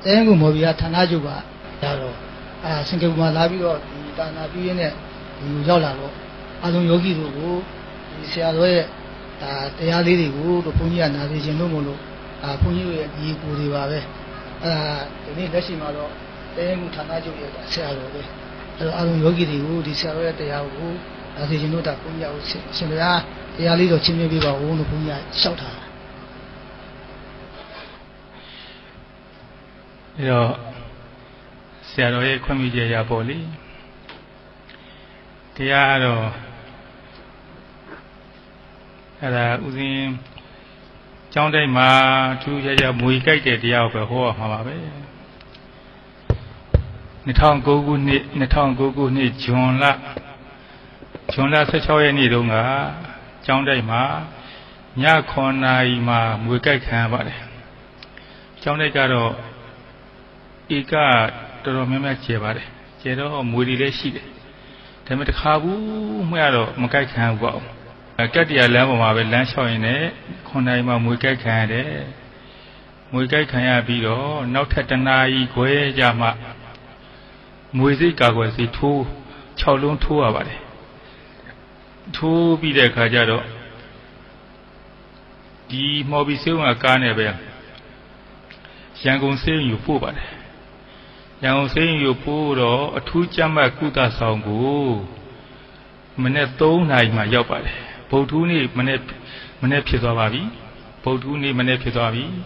Tengu Movia Tanajuba, Yaro, Singapore Labio, Tana Piene, Yolalo, Adon Yogi, the Sialoe, the Alidi, the Punya, the Genumulo, Punu, Yuri, the Nashimalo, Tengu Tanaju, Sialo, Adon Yogi, the Sialoe, the Yahu, as the Genuta Punya, Simila, the Alido Chimibiba, Unu Punya, Shota. Siaroe Commedia Poli Tiaro Ada Uzin John de Ma, 2 years Muika, the Alba Hoa Hamabe Neton Gogu need John La Sachoya Nidunga, John de Ma, Yakona Ima, Muika Kambade John de Garo Ika. Meme Chevare, Chedo, Mudi Shide. Temet Habu, Muero, Makai can go. A Katia level of a lancho in it, Konaima Muka Kande, Muka Kaya Bido, not Tatanai, Gue Jama Muzica was the 2 Cholun 2 Avare 2 be the Kajado Di Mobisuma Carnebe Yangon saying you poor. Yang saying you poor a 2 Jamba Kuta Songu Maneto Naima Yopade, Potuni Manepizavi, Potuni Manepizavi,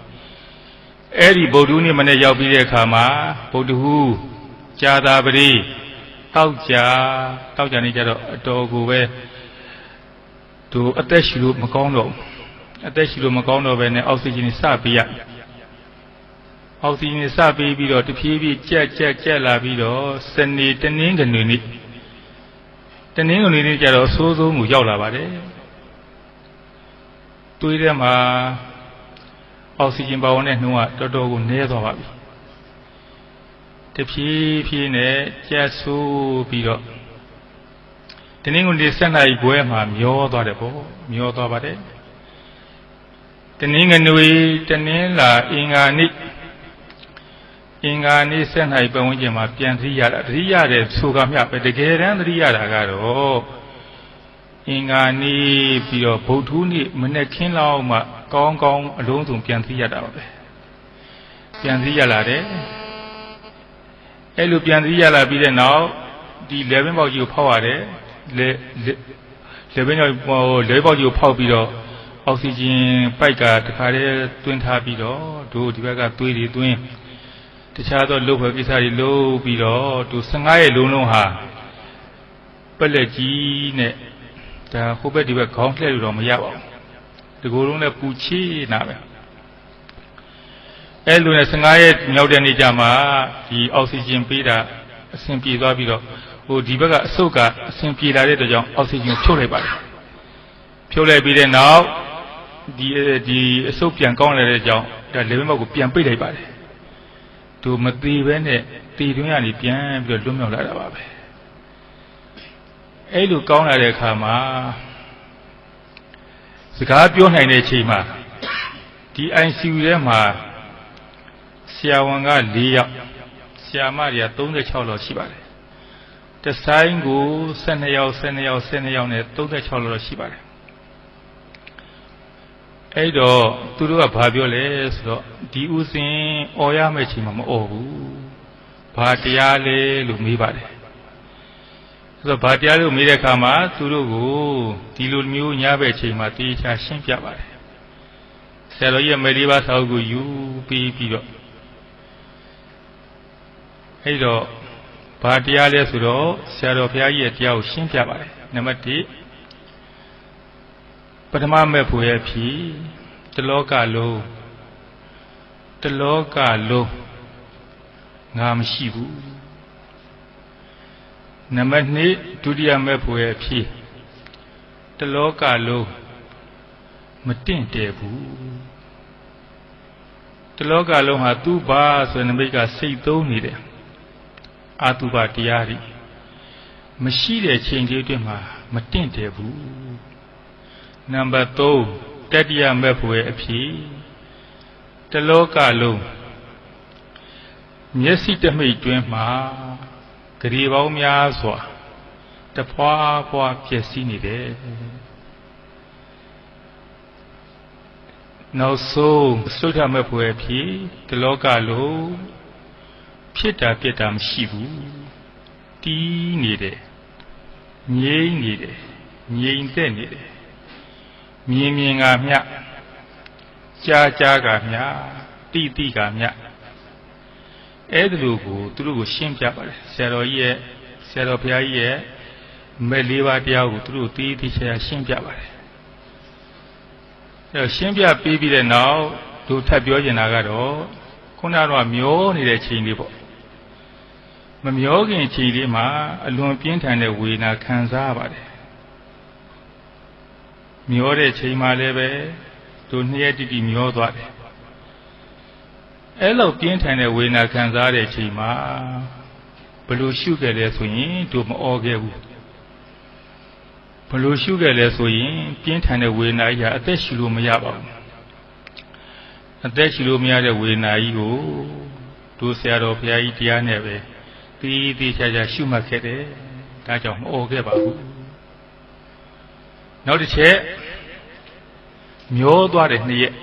Eri Boduni Maneyabi Kama, Podu, Jadabri, Taujanija, Togu, to attach you Macondo, when oxygen is Sabia. Oxygen is Sabi, or the PV, Jella Vido, Senni, Tening and Unit. The name of the Jaro Sozo Mujola Bade. To them oxygen bound and no Toto Nezo. The Pine, Jasu Bido. The name of the Senai Guema, Myoto Bade. The name and Nui, the Nila, Inga ni Senai Bonjama, Pianzia, Ria, Sugamia, but the Geran Ria Garo Inga ni Pio Potuni, Menekin Lauma, Gong Gong, alone to Pianzia. Pianzia Lade Elu Pianzia La Bide now, the 11 of you power, level you power below, oxygen, Pika, the Kare, Twin Habido, do the Vega Twin. The shadow look is a low below to Sangai Lunoha. Pellegine, the Hubert were countless from Yao. The Goruna Pucci Nave. Eluna Sangai Nodanijama, the oxygen Pida, simply Rabido, who Divaga Soka, simply the young oxygen Choreba. Pure Bide now, the Sopian Corner, the living of Pian Pide. To Madivene, Tiduani Pian, the Lumio Larabe. Elu Kauna Kama Scarpion and Echima, the Ansiema, Siawanga Lia, Siamaria, Tonga Cholo Shibare. The sign go, Seneo, Tonga Cholo Shibare. Edo, to do a Pabioles, the Usin, Oya Mechimam Obu, Patiale Lumibare. The Patiale Mirakama, Turu, Tilumi, Yabechima, Tisha, Shimpiabare. Seloya Mediva Saugu, you, Pido. Edo, Patiale Suro, Serofia Yetiao, Shimpiabare. Namati. Patama Mepuepi, the local low, Nam Shibu. Namani, Tudia Mepuepi, the local low, Matin Debu. The local low had 2 bars and make a say don't need it. Atuba Tiari. Machine changed to Matin Debu. Number 2, Tadia Mepue P. The local low. မျက်စိတမိတ်တွင်မှာဂရေပေါင်းများစွာတဖွာဖွာဖြစ်စီနေတယ်နောက်ဆုံးသုဒ္ဓမဖွယ်ဖြစ်ဒီလောကလုံးဖြစ်တာပြက်တာမရှိဘူးတီးနေတယ်ငြိမ့်နေတယ်ငြိမ်သက်နေတယ်မြင်မြင်ကမြကြားကြားကမြတိတိကမြအဲ့ဒီလိုကိုသူတို့ကိုရှင်းပြပါတယ်ဆရာတော်ဘုရားကြီးရဲ့မဲ့၄ပါးတရားကိုသူတို့တီးတိချာရှင်းပြပါတယ်အဲ့ရှင်းပြပြီးပြီးတဲ့နောက်သူထပ်ပြောချင်တာကတော့ခုနကတော့မျောနေတဲ့ချိန်လေးပေါ့မမျောခင်ချိန်လေးမှာအလွန်ပြင်းထန်တဲ့ဝေဒနာခံစားရပါတယ်မျောတဲ့ချိန်မှလည်းပဲသူနှစ်ရက်တိတိမျောသွားတယ်အဲ့လိုပြင်းထန်တဲ့ဝေဒနာခံစားတဲ့ချိန်မှာဘယ်လိုရှုခဲ့လဲဆိုရင်သူမအော်ခဲ့ဘူးဘယ်လိုရှုခဲ့လဲဆိုရင်ပြင်းထန်တဲ့ဝေဒနာကြီးကအသက်ရှူလို့မရပါဘူးအသက်ရှူလို့မရတဲ့ဝေဒနာကြီးကိုတို့ဆရာတော်ဘုရားကြီးတရားနဲ့ပဲတီးတီးချာချာရှုမှတ်ခဲ့တယ်ဒါကြောင့်မအော်ခဲ့ပါဘူးနောက်တစ်ချက်မျောသွားတဲ့နှစ်ရက်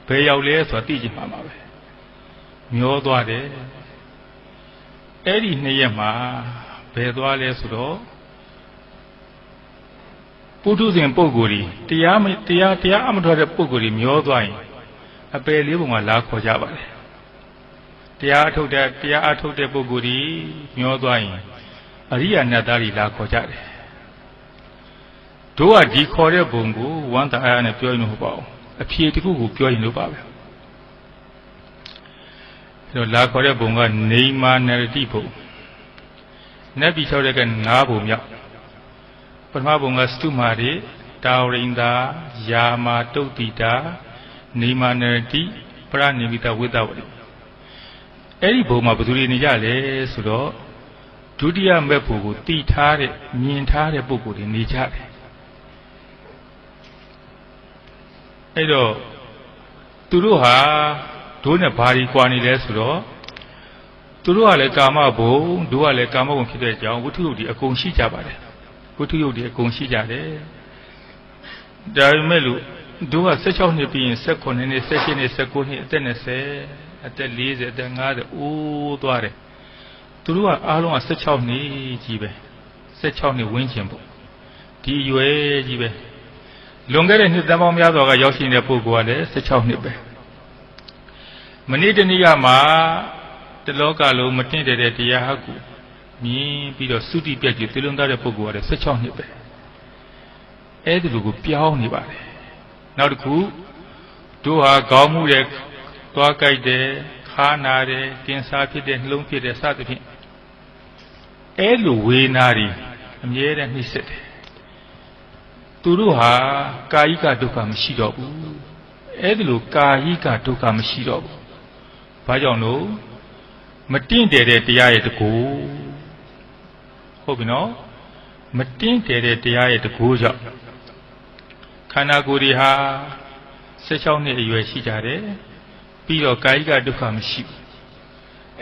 ဘယ်ရောက်လဲဆိုတာသိကြမှာပါပဲမျောသွားတယ်အဲ့ဒီနှစ်ရက်မှာဘယ်သွားလဲဆိုတော့ပုထုဇဉ်ပုဂ္ဂိုလ်ကြီးတရားအမထွက်တဲ့ပုဂ္ဂိုလ်ကြီးမျောသွားရင်အပယ်လေးပုံမှာလာခေါ်ကြပါတယ်တရားအထုတ်တဲ့ပုဂ္ဂိုလ်ကြီးမျောသွားရင်အရိယာနတ်သားကြီးလာခေါ်ကြတယ်တို့ကဒီခေါ်တဲ့ဘုံကိုဝမ်းသာအားနဲ့ပြောရင်မဟုတ်ပါဘူးအဖြေတစ်ခုကိုပြောရင်လို့ပါပဲအဲ့တော့လာခေါ်တဲ့ဘုံကနေမာနရတိဘုံနတ်ပြည်၆တဲ့က9ဘုံမြောက်ပထမဘုံကစတုမာရိတာဝရိန္ဒာယာမာတုတ်တိတာနေမာနရတိပရနိမိတဝိတ္တဝတိအဲ့ဒီဘုံမှာဘယ်သူတွေနေကြလဲဆိုတော့ဒုတိယမဲ့ဘုံကိုတီထားတဲ့မြင်ထားတဲ့ပုဂ္ဂိုလ်တွေနေကြတယ်အဲ့တော့သူတို့ဟာတို့နဲ့ဘာတွေကွာနေလဲဆိုတော့သူတို့ကလည်းကာမဘုံတို့ကလည်းကာမဘုံဖြစ်တဲ့အကြောင်းဝိထုယုတ်ဒီအကုန်ရှိကြပါတယ်ဝိထုယုတ်ဒီအကုန်ရှိကြတယ်ဒါပေမဲ့လို့တို့က16နှစ်ပြီးရင်18နှစ်17နှစ်19နှစ်အသက်20အသက်40အသက်50အိုးသွားတယ်သူတို့ကအားလုံးက16နှစ်ကြီးပဲ16နှစ်ဝန်းကျင်ပေါ့ဒီရွယ်ကြီးပဲလွန်ခဲ့တဲ့နှစ်သန်းပေါင်းများစွာကရောက်ရှိနေတဲ့ပုဂ္ဂိုလ်ကလည်း16နှစ်ပဲမနေ့တနေ့ကမှတလောကလုံးမတင့်တဲ့တရားကိုမြင်ပြီးတော့သုတိပြည့်ကြည်သေလုံးသားတဲ့ပုဂ္ဂိုလ်ကလည်း16နှစ်ပဲအဲ့ဒီလိုကိုပြောင်းနေပါတယ်နောက်တစ်ခုတို့ဟာခေါင်းမှုတဲ့သွားကြိုက်တယ်ခါနာတယ်ကင်ဆာဖြစ်တယ်နှလုံးဖြစ်တယ်စသဖြင့်အဲ့လိုဝေဒနာတွေအမြဲတမ်းနှိမ့်ဆက်တယ်သူတို့ဟာကာယိကဒုက္ခမရှိတော့ဘူးအဲ့ဒီလိုကာယိကဒုက္ခမရှိတော့ဘူးဘာကြောင့်လို့မတင့်တယ်တဲ့တရားရဲ့တကူဟုတ်ပြီနော်မတင့်တယ်တဲ့တရားရဲ့တကူကြောင့်ခန္ဓာကိုယ်တွေဟာ16နှစ်အရွယ်ရှိကြတယ်ပြီးတော့ကာယိကဒုက္ခမရှိဘူး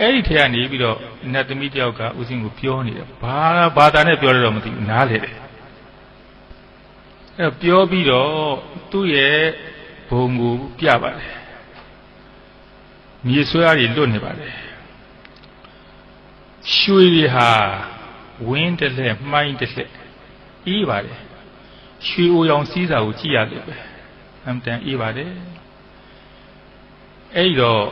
အဲ့ဒီထဲကနေပြီးတော့နတ်သမီးတယောက်ကဦးစင်းကိုပြောနေတယ်ဘာသာနဲ့ပြောရတော့မသိဘူးနားလေတယ်အဲ့ပြောပြီးတော့သူ့ရဲ့ဘုံကိုပြပါတယ်မြေဆွဲအားတွေလွတ်နေပါတယ်ရွှေတွေဟာဝင်းတစ်လက်မှိုင်းတစ်လက်အေးပါတယ်ရွှေအိုရောင်စီးစာကိုကြည့်ရတယ်ပဲအမှန်တန်အေးပါတယ်အဲ့တော့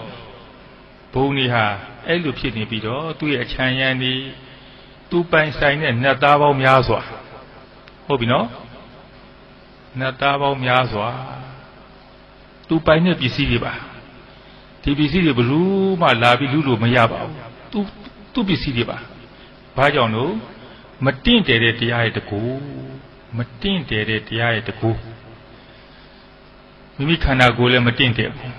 ဘုံတွေဟာအဲ့လိုဖြစ်နေပြီးတော့သူ့ရဲ့အချမ်းရံတွေသူပိုင်ဆိုင်တဲ့နတ်သားပေါင်းများစွာဟုတ်ပြီနော်နတ်သားပေါင်းများစွာသူပိုင်တဲ့ပစ္စည်းတွေပါဒီပစ္စည်းတွေဘယ်လို့မှလာပြီးလူလို့မရပါဘူးသူပစ္စည်းတွေပါဘာကြောင့်လို့မတင့်တယ်တဲ့တရားရဲ့တကူမတင့်တယ်တဲ့တရားရဲ့တကူမိမိခန္ဓာကိုယ်လည်းမတင့်တယ်ဘူး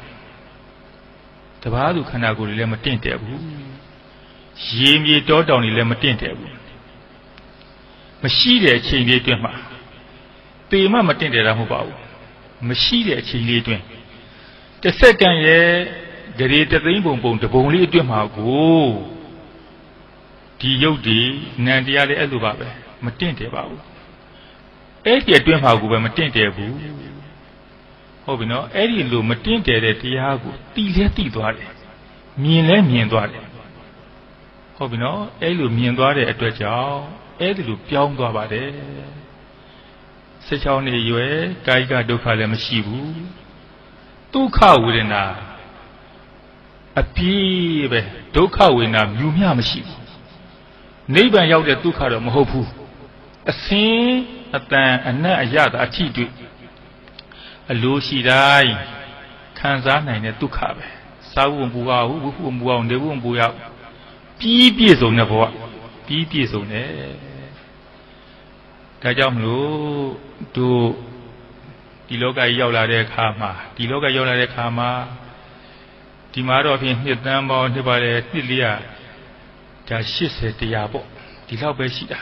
တပါးသူခန္ဓာကိုယ်လည်းမတင့်တယ်ဘူးရေမြေတောတောင်တွေလည်းမတင့်တယ်ဘူးမရှိတဲ့အချိန်လေးအတွင်းမှာပေမှမတင့်တယ်တာမဟုတ်ပါဘူးမရှိတဲ့အချိန်လေးအတွင်းတစ်စက္ကန့်ရဲ့ဒ ဂရေတသိန်းပုံပုံတပုံလေးအတွင်းမှာကိုဒီရုပ်ဒီနံတရားလေးအဲ့လိုပါပဲမတင့်တယ်ပါဘူးအဲ့ဒီအတွင်းမှာကိုပဲမတင့်တယ်ဘူးဟုတ်ပြီနော်အဲ့ဒီလိုမတင့်တယ်တဲ့တရားကိုတိလဲတိသွားတယ်မြင်လဲမြင်သွားတယ်ဟုတ်ပြီနော်အဲ့လိုမြင်သွားတဲ့အတွက်ကြောင့်အဲ့ဒီလိုပြောင်းသွားပါတယ်16နှစ်ရွယ်ကာယကဒုက္ခလည်းမရှိဘူးဒုက္ခဝေဒနာအပြည့်ပဲဒုက္ခဝေဒနာမြူမျှမရှိဘူးနိဗ္ဗာန်ရောက်တဲ့ဒုက္ခတော့မဟုတ်ဘူးအစင်းအတန်အနတ်အရသာအထိတွေ့အလိုရှိတိုင်းခံစားနိုင်တဲ့ဒုက္ခပဲစာဝတ်ပူရဘူးဝိပုပူအောင်နေဖို့ပူရပြီးပြည့်စုံတဲ့ဘဝပြီးပြည့်စုံတယ်ဒါကြောင့်မလို့တို့ဒီလောကကြီးရောက်လာတဲ့အခါမှာဒီလောကရောက်လာတဲ့အခါမှာဒီမှာတော့ဖြင့်နှစ်သန်းပေါင်းနှစ်ပါးတဲ့နှစ်လေးရာဒါ80တရားပေါ့ဒီလောက်ပဲရှိတာ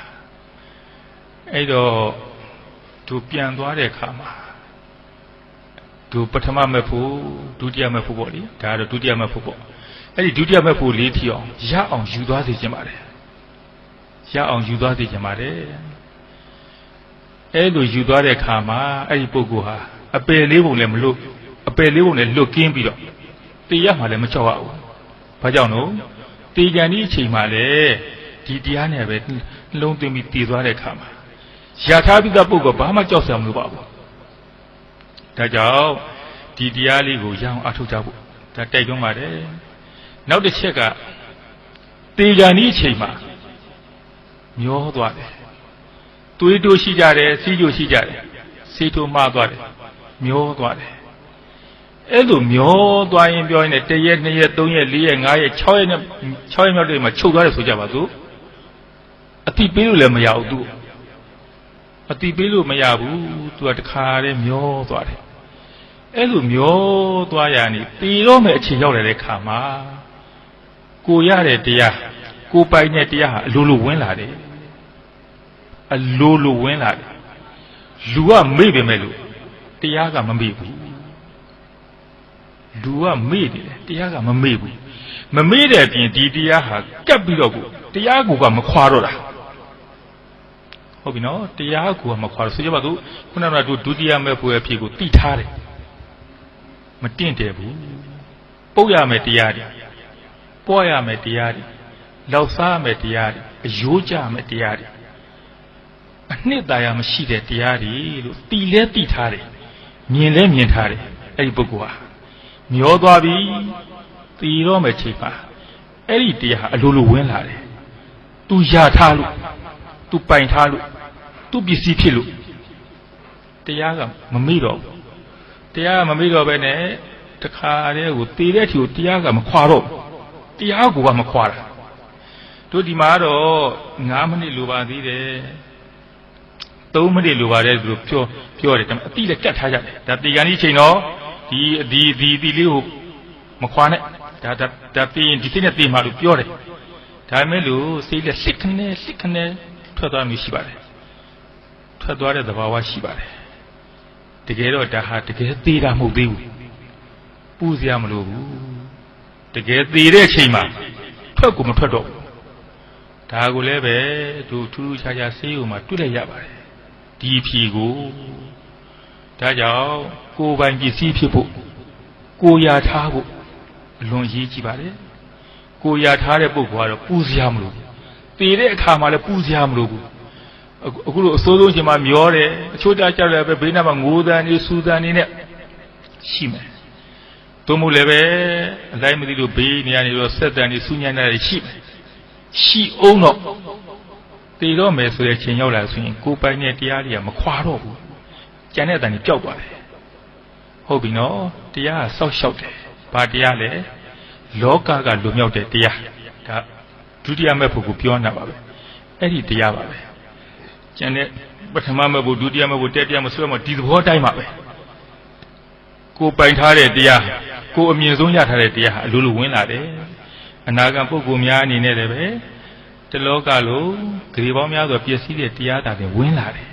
အဲ့တော့တို့ပြန်သွားတဲ့အခါမှာတို့ပထမမဲ့ဖို့ဒုတိယမဲ့ဖို့ပေါ့လေဒါကတော့ဒုတိယမဲ့ဖို့ပေါ့အဲ့ဒီဒုတိယမဲ့ဖို့လေးထီအောင်ရအောင်ယူသွားစေချင်ပါတယ်ရအောင်ယူသွားစေချင်ပါတယ်အဲ့လိုယူသွားတဲ့အခါမှာအဲ့ဒီပုဂ္ဂိုလ်ဟာအပယ်လေးပုံလည်းမလွတ်အပယ်လေးပုံလည်းလွတ်ကင်းပြီးတော့တရားမှလည်းမကြောက်ရဘူးဘာကြောင့်လို့တေကြံဒီအချိန်မှလည်းဒီတရားနဲ့ပဲနှလုံးသွင်းပြီးတည်သွားတဲ့အခါမှာရထားပြီးသားပုဂ္ဂိုလ်ဘာမှကြောက်စရာမလိုပါဘူးဒါကြောင့်ဒီတရားလေးကိုရအောင်အထောက်ကြဖို့ဒါတိုက်တွန်းပါတယ်နောက်တစ်ချက်ကတေကြံဒီအချိန်မှာမျောသွားတယ်တွေးတိုးရှိကြတယ်စီးကြိုရှိကြတယ်စီးထိုးမှားသွားတယ်မျောသွားတယ်အဲ့လိုမျောသွားရင်ပြောရင်1ရက်2ရက်3ရက်4ရက်5ရက်6ရက်နဲ့6ရက်မြောက်တွေမှာချုပ်သွားတယ်ဆိုကြပါစို့အတိပေးလို့လည်းမရဘူးသူအတိပေးလို့မရဘူးသူကတခါတည်းမျောသွားတယ်အဲ့လိုမျောသွားရနေပြီးတော့မဲ့အခြေရောက်တဲ့ခါမှာကိုရတဲ့တရားကိုပိုင်တဲ့တရားဟာအလိုလိုဝင်လာတယ်အလိုလိုဝင်လာတယ်လူကမေ့ပေမဲ့လို့တရားကမမေ့ဘူးလူကမေ့နေတယ်တရားကမမေ့ဘူးမမေ့တဲ့အပြင်ဒီတရားဟာကပ်ပြီးတော့ကိုတရားကိုကမခွာတော့တာဟုတ်ပြီနော်တရားကိုကမခွာတော့ဆိုကြပါစို့ခုနကတို့ဒုတိယမဲ့ဖို့ရဲ့ဖြစ်ကိုတိထားတယ်မတင့်တယ်ဘူးပုတ်ရမယ်တရားတွေပွားရမယ်တရားတွေလောက်စားရမယ်တရားတွေအယိုးကြမယ်တရားတွေအနှစ်သာရမရှိတဲ့တရားတွေလို့တီလဲတီထားတယ်မြင်လဲမြင်ထားတယ်အဲ့ဒီပုဂ္ဂိုလ်ဟာမျောသွားပြီတီတော့မယ်ချိန်ပါအဲ့ဒီတရားဟာအလိုလိုဝင်လာတယ်သူရထားလို့သူပိုင်ထားလို့သူပစ္စည်းဖြစ်လို့တရားကမမေ့တော့ဘူးတရားကမမေ့တော့ပဲနဲ့တခါတည်းကိုတီတဲ့အချိန်ကိုတရားကမခွာတော့တရားကိုကမခွာတာတို့ဒီမှာတော့9မိနစ်လိုပါသေးတယ်3မိနစ်လိုပါတယ်သူတို့ပြောတယ်အတိလည်းကတ်ထားကြတယ်ဒါတေကန်ကြီးချိန်တော့ဒီလေးကိုမခွာနဲ့ဒါပြီးရင်ဒီစိတ်နဲ့တေးမှလို့ပြောတယ်ဒါမဲ့လို့စိတ်လက်စစ်ခနဲ့ထွက်သွားမျိုးရှိပါတယ်ထွက်သွားတဲ့သဘာဝရှိပါတယ်တကယ်တော့ဒါဟာတကယ်သေးတာမဟုတ်သေးဘူးပူစရာမလိုဘူးတကယ်သေးတဲ့အချိန်မှာထွက်ကိုမထွက်တော့ဘူးဒါကိုလည်းပဲသူထူးထူးခြားခြားဆေးရုံမှာတွေ့လိုက်ရပါတယ်ဒီဖြီကိုဒါကြောင့်ကိုယ်ပိုင်ပစ္စည်းဖြစ်ဖို့ကိုယ်ရာထားဖို့အလွန်အရေးကြီးပါတယ်ကိုယ်ရာထားတဲ့ပုဂ္ဂိုလ်ကတော့ပူစရာမလိုဘူးတည်တဲ့အခါမှာလည်းပူစရာမလိုဘူးအခုလိုအစိုးဆုံးချိန်မှာမျောတယ်အချို့ကြလည်းပဲဘေးနားမှာငိုတန်းနေစူတန်းနေနဲ့ရှိမယ်တို့မို့လည်းပဲအလိုက်မသိလို့ဘေးနေရာနေတော့ဆက်တန်းနေစူညံ့နေတာရှိမယ်ရှိအောင်တော့တည်တော့မယ်ဆိုတဲ့ချိန်ရောက်လာဆိုရင်ကိုယ်ပိုင်တဲ့တရားတွေကမခွာတော့ဘူးကျန်တဲ့အတန်ကြီးပျောက်သွားတယ်ဟုတ်ပြီနော်တရားကစောက်ရှောက်တယ်ဘာတရားလဲလောကကလွတ်မြောက်တဲ့တရားဒါဒုတိယမဲ့ဖို့ကိုပြောနေတာပါပဲအဲ့ဒီတရားပါပဲကျန်တဲ့ပထမမဲ့ဖို့ဒုတိယမဲ့ဖို့တတိယမဲ့ဆိုတော့ဒီသဘောတိုင်းပါပဲကိုယ်ပိုင်ထားတဲ့တရားကိုယ်အမြင်ဆုံးရထားတဲ့တရားဟာအလိုလိုဝင်လာတယ်အနာဂတ်ပုဂ္ဂိုလ်များအနေနဲ့လည်းပဲတလောကလုံးဂရေပေါင်းများစွာပျက်စီးတဲ့တရားတာတွေဝင်လာတယ်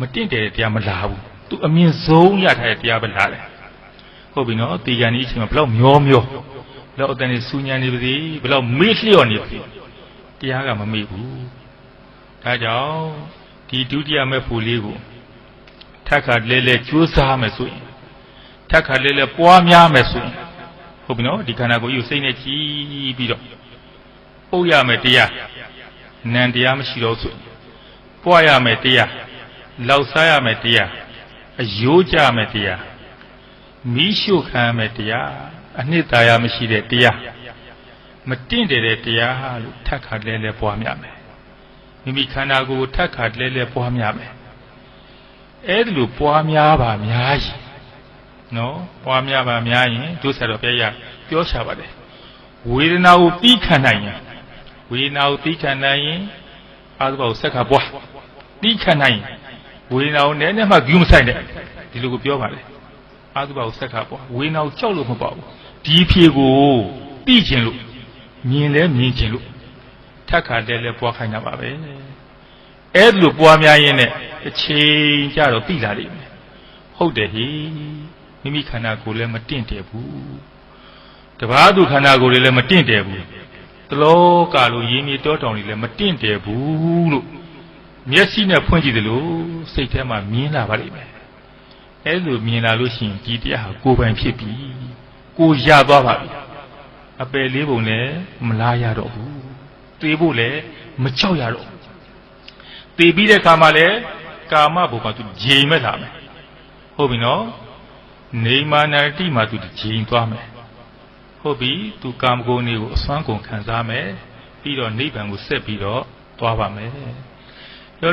မတင့်တယ်တဲ့တရားမလာဘူးသူအမြင်ဆုံးရထားတဲ့တရားပဲလာတယ်ဟုတ်ပြီနော်တေဂန်ဒီအချိန်မှာဘလောက်မျော လောက်တန်နေစူညံနေပါစေဘလောက်မေ့လျော့နေပါစေတရားကမမေ့ဘူးဒါကြောင့်ဒီဒုတိယမဲ့ဖို့လေးကိုထက်ခါလဲလဲကြိုးစားမယ်ဆိုရင်ထက်ခါလဲလဲပွားများမယ်ဆိုရင်ဟုတ်ပြီနော်ဒီခန္ဓာကိုယ်ကြီးကိုစိတ်နဲ့ကြည်ပြီးတော့ပုတ်ရမယ်တရားနံတရားမရှိတော့ဆိုရင်ပွားရမယ်တရားလောက်စားရမယ်တရားအယိုးကြမယ်တရားမိရှုခံရမယ်တရားအနှစ်သာရမရှိတဲ့တရားမတင့်တယ်တဲ့တရားလို့ထက်ခါလဲလဲပွားများမယ်မိမိခန္ဓာကိုယ်ထက်ခါလဲလဲပွားများမယ်အဲ့ဒီလိုပွားများပါများရင်နော်ပွားများပါများရင်ဒုစရတော်ဘုရားပြောရှာပါတယ်ဝေဒနာကိုပြီးခံနိုင်ရင်ဝေဒနာကိုပြီးခံနိုင်ရင်အာသဘောဆက်ခါပွားပြီးခံနိုင်ရင်ဝေဒနာကိုနည်းနည်းမှဂူးမဆိုင်နဲ့ဒီလိုကိုပြောပါတယ်အာသဘောဆက်ခါပွားဝေဒနာကိုကြောက်လို့မပေါ့ဘူးဒီဖြေကိုပြီးခြင်းလို့မြင်လဲမြင်ခြင်းလို့ထက်ခါတဲလဲပွားခိုင်းတာပါပဲအဲ့လိုပွားများရင်းနဲ့အချိန်ကြတော့ပြီးလာလိမ့်မယ်ဟုတ်တယ်ဟိမိမိခန္ဓာကိုယ်လည်းမတင့်တယ်ဘူးတပါးသူခန္ဓာကိုယ်လည်းမတင့်တယ်ဘူးတလောကလိုရင်းမြေတောတောင်တွေလည်းမတင့်တယ်ဘူးလို့မျက်စိနဲ့ဖွင့်ကြည့်တယ်လို့စိတ်ထဲမှာမြင်လာပါလိမ့်မယ်အဲ့လိုမြင်လာလို့ရှိရင်ဒီတရားဟာကိုယ်ပိုင်ဖြစ်ပြီကိုရသွားပါပြီအပယ်လေးပုံလည်းမလားရတော့ဘူးသေဖို့လည်းမကြောက်ရတော့သေပြီးတဲ့အခါမှာလည်းကာမဘုံမှာသူဂျိမ်မဲ့လာမယ်ဟုတ်ပြီနော်နေမာနာတိမှာသူဂျိမ်သွားမယ်ဟုတ်ပြီသူကာမဂုဏ်တွေကိုအစွမ်းကုန်ခံစားမယ်ပြီးတော့နိဗ္ဗာန်ကိုဆက်ပြီးတော့သွားပါမယ်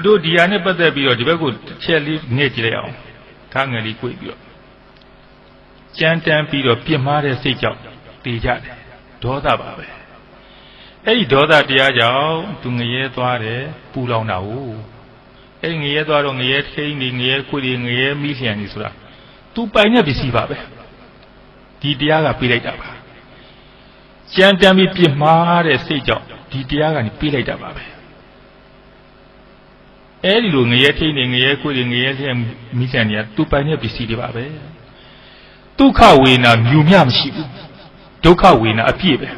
တို့ဒီဟာနဲ့ပတ်သက်ပြီးတော့ဒီဘက်ကိုတစ်ချက်လေးငှဲ့ကြည့်လိုက်အောင်ခါငယ်လေး꿰ပြီးတော့ကြမ်းတမ်းပြီးတော့ပြစ်မှားတဲ့စိတ်ကြောင့်တည်ကြတယ်ဒေါသပါပဲအဲ့ဒီဒေါသတရားကြောင့်သူငရဲသွားတယ်ပူလောင်တာကိုအဲ့ဒီငရဲသွားတော့ငရဲထိန်နေငရဲခွေတွေငရဲမိလျံနေဆိုတာသူပိုင်တဲ့ပစ္စည်းပါပဲဒီတရားကပေးလိုက်တာပါကြမ်းတမ်းပြီးပြစ်မှားတဲ့စိတ်ကြောင့်ဒီတရားကနေပေးလိုက်တာပါပဲအဲ့ဒီလိုငရဲထိန်နေငရဲခွေတွေငရဲလျံမိလျံနေတာသူပိုင်တဲ့ပစ္စည်းတွေပါပဲဒုက္ခဝေဒနာမြူမြမရှိဘူးဒုက္ခဝေဒနာအပြည့်ပဲ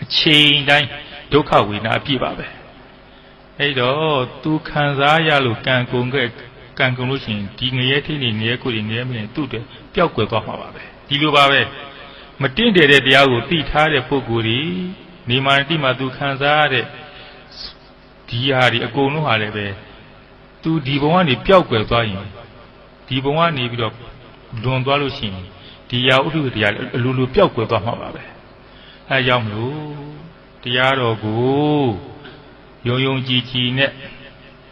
အချိန်တိုင်းဒုက္ခဝေဒနာအပြည့်ပါပဲအဲ့တော့သူခံစားရလို့ကံကုန်လို့ရှိရင်ဒီငရဲထိနေငရဲကိုယ်ငရဲမင်းသူ့တဲ့ပျောက်ကွယ်သွားမှာပါပဲဒီလိုပါပဲမတင့်တယ်တဲ့တရားကိုသိထားတဲ့ပုဂ္ဂိုလ်ဒီနေမာတိမှာသူခံစားရတဲ့ဒီဟာဒီအကုန်လုံးဟာလည်းပဲသူဒီဘဝကနေပျောက်ကွယ်သွားရင်ဒီဘဝကနေပြီးတော့လွန်သွားလို့ရှိရင်ဒီရာဥဒုတရားအလိုလိုပျောက်ကွယ်သွားမှာပါပဲအဲကြောင့်မလို့တရားတော်ကိုယုံယုံကြည်ကြည်နဲ့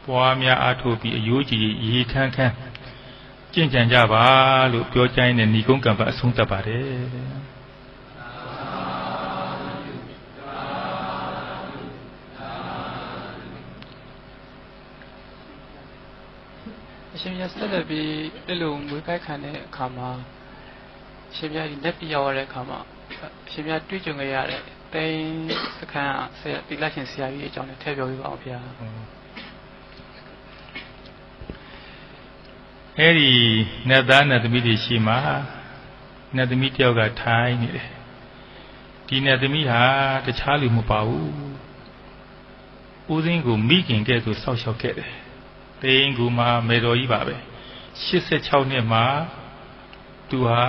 ပွားများအားထုတ်ပြီးအယိုးကြည်ရေခမ်းခမ်းကျင့်ကြံကြပါလို့ပြောကြတဲ့ဏီကုံးကံပါအဆုံးသတ်ပါတယ်အရှင်မြတ်ဆက်လက်ပြီးအဲ့လိုမွေးခိုက်ခံတဲ့အခါမှာအရှင်မြတ်ဒီလက်ပြရောက်တဲ့အခါမှာအရှင်မြတ်တွေ့ကြုံခဲ့ရတဲ့တိန်စခန်းဆရာတိလရှင်ဆရာကြီးအကြောင်းနဲ့ထည့်ပြောပြပါအောင်ဗျာအဲ့ဒီနတ်သားနတ်သမီးတွေရှိမှာနတ်သမီးတယောက်ကထိုင်နေတယ်ဒီနတ်သမီးဟာတခြားလူမပါဘူးဦးစင်းကိုမိခင်ကဲ့သို့ဆောက်ရှောက်ခဲ့တယ်တိန်ကူမှာမေတော်ကြီးပါပဲ86နှစ်မှာသူဟာ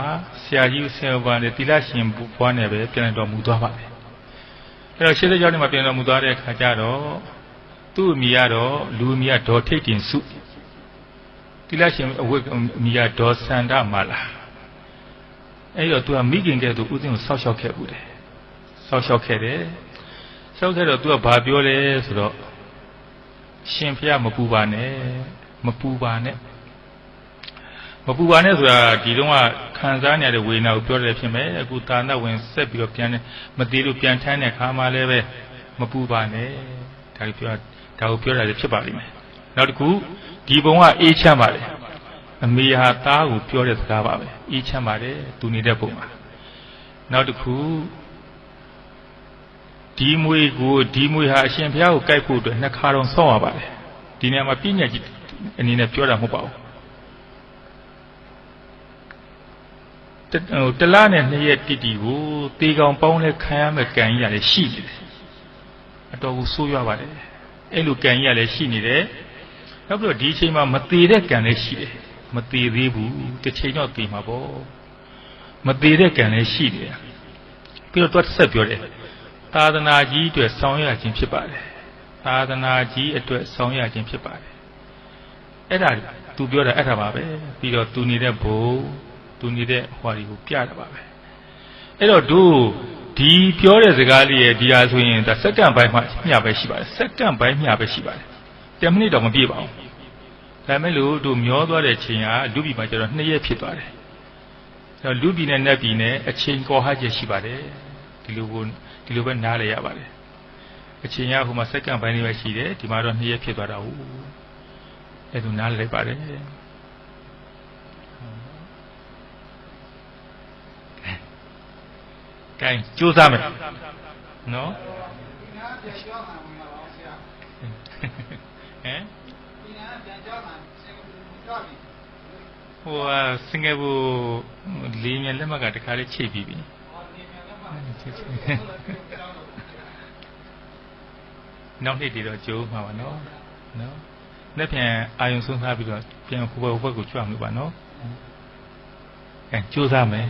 ဆရာကြီးဆရာဘာနဲ့တိလရှင်ဘွားနဲ့ပဲပြန်တော်မူသွားပါတယ်အဲ့တော့86နှစ်မှာပြန်တော်မူသွားတဲ့အခါကျတော့သူ့အမိကတော့လူအမိကဒေါ်ထိတ်တင်စုတိလရှင်အဝတ်အမိကဒေါ်စန္ဒမာလာအဲ့တော့သူကမိခင်ကဲ့သို့ဦးစင်းကိုဆောက်ရှောက်ခဲ့ဘူးတယ်ဆောက်ရှောက်ခဲ့တယ်ဆောက်ခဲ့တော့သူကဘာပြောလဲဆိုတော့ရှင်ဖျားမပူပါနဲ့မပူပါနဲ့ဆိုတာဒီတော့ကခံစားနေရတဲ့ဝေဒနာကိုပြောတယ်ဖြစ်မယ်အခုသာနာဝင်ဆက်ပြီးတော့ပြန်မသေးလို့ပြန်ထမ်းတဲ့ခါမှလည်းပဲမပူပါနဲ့ဒါကိုပြောတာလည်းဖြစ်ပါလိမ့်မယ်နောက်တစ်ခုဒီဘုံကအေးချမ်းပါတယ်အမေဟာသားကိုပြောတဲ့စကားပါပဲအေးချမ်းပါတယ်သူနေတဲ့ဘုံမှာနောက်တစ်ခုဒီမွေဟာအရှင်ဘုရားကိုကြိုက်ဖို့အတွက်နှစ်ခါတော့ဆောက်ရပါတယ်ဒီနေရာမှာပြည့်ညက်ကြီးအနေနဲ့ပြောတာမဟုတ်ပါဘူး တလားနဲ့နှစ်ရက်တိတိကိုတေကောင်ပေါင်းလဲခံရမယ်ကံကြီးရတယ်ရှိနေတယ်အတော်ကိုဆိုးရွားပါတယ်အဲ့လိုကံကြီးရလည်းရှိနေတယ်နောက်ပြီးတော့ဒီအချိန်မှာမသေးတဲ့ကံလည်းရှိတယ်မသေးသေးဘူးတစ်ချိန်တော့သေမှာပေါ့မသေးတဲ့ကံလည်းရှိတယ်ပြီးတော့သူဆက်ပြောတယ်သာသနာကြီးအတွက်ဆောင်ရွက်ခြင်းဖြစ်ပါတယ်သာသနာကြီးအတွက်ဆောင်ရွက်ခြင်းဖြစ်ပါတယ်အဲ့ဒါသူပြောတာအဲ့ဒါပါပဲပြီးတော့သူနေတဲ့ဘုံသူနေတဲ့ဟွာတွေကိုပြတာပါပဲအဲ့တော့တို့ဒီပြောတဲ့စကားလေးရဲ့ဒီဟာဆိုရင်ဒါစက္ကန့်ပိုင်းမှမျှပဲရှိပါတယ်စက္ကန့်ပိုင်းမျှပဲရှိပါတယ်10မိနစ်တော့မပြည့်ပါဘူးဒါမဲ့လို့တို့မျောသွားတဲ့ချိန်ကလူပြည်မှာကျတော့2ရက်ဖြစ်သွားတယ်အဲ့တော့လူပြည်နဲ့နတ်ပြည်နဲ့အချိန်ကောဟချက်ရှိပါတယ်ဒီလိုပဲနားလည်ရပါတယ်အချိန်ကဟိုမှာစက္ကန့်ပိုင်းလေးပဲရှိတယ်ဒီမှာတော့2ရက်ဖြစ်သွားတာဟုတ်အဲ့ဒါနားလည်လိုက်ပါတယ်ကဲကြိုးစားမယ်နော်ဟမ်ဟိုစင်ကာပူလေးမြန်လက်မှတ်ကတခါလေးချိတ်ပြီးပြီနောက်နေ့တည်းတော့ကြိုးမှာပါနော်လက်ပြန်အာယုံဆုံးထားပြီးတော့ပြန်ဟိုဘက်ကိုကြွအောင်လို့ပါနော်ကဲကြိုးစားမယ်